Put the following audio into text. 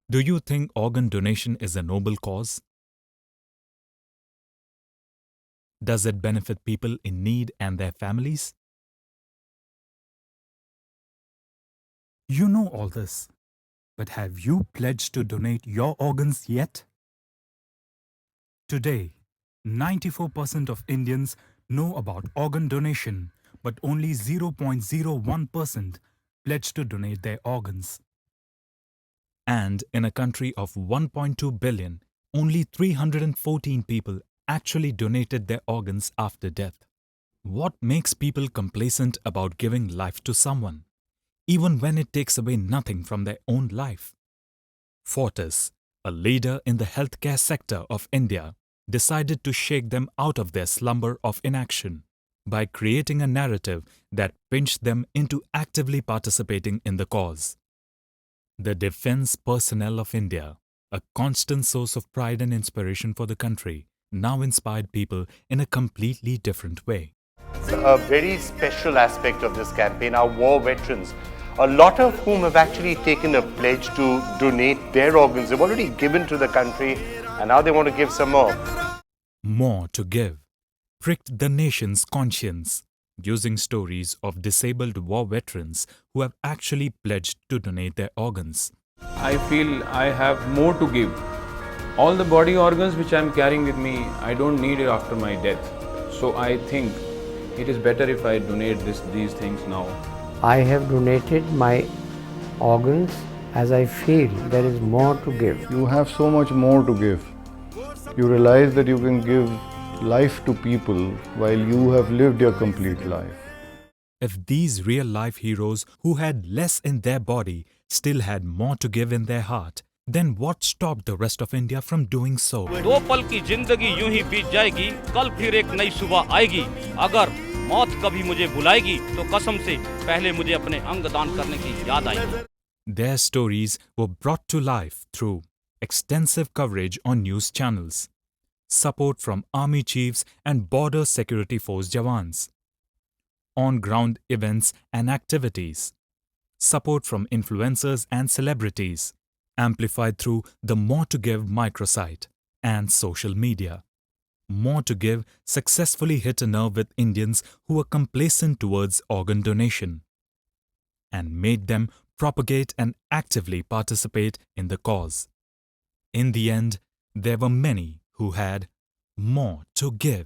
Do you think organ donation is a noble cause? Does it benefit people in need and their families? You know all this, but have you pledged to donate your organs yet? Today, 94% of Indians know about organ donation, but only 0.01% pledge to donate their organs. And in a country of 1.2 billion, only 314 people actually donated their organs after death. What makes people complacent about giving life to someone, even when it takes away nothing from their own life? Fortis, a leader in the healthcare sector of India, decided to shake them out of their slumber of inaction by creating a narrative that pinched them into actively participating in the cause. The Defence Personnel of India, a constant source of pride and inspiration for the country, now inspired people in a completely different way. A very special aspect of this campaign are war veterans, a lot of whom have actually taken a pledge to donate their organs. They've already given to the country and now they want to give some more. More to give pricked the nation's conscience, using stories of disabled war veterans who have actually pledged to donate their organs. I feel I have more to give. All the body organs which I am carrying with me, I don't need it after my death. So I think it is better if I donate these things now. I have donated my organs as I feel there is more to give. You have so much more to give. You realize that you can give life to people while you have lived your complete life. If these real-life heroes who had less in their body still had more to give in their heart, then what stopped the rest of India from doing so? दो पल की जिंदगी यूं ही बीत जाएगी, कल फिर एक नई सुबह आएगी। अगर मौत कभी मुझे बुलाएगी तो कसम से पहले मुझे अपने अंग दान करने की याद आएगी। Their stories were brought to life through extensive coverage on news channels, support from army chiefs and border security force jawans, on-ground events and activities, support from influencers and celebrities, amplified through the More to Give microsite and social media. More to Give successfully hit a nerve with Indians who were complacent towards organ donation and made them propagate and actively participate in the cause. In the end, there were many who had more to give.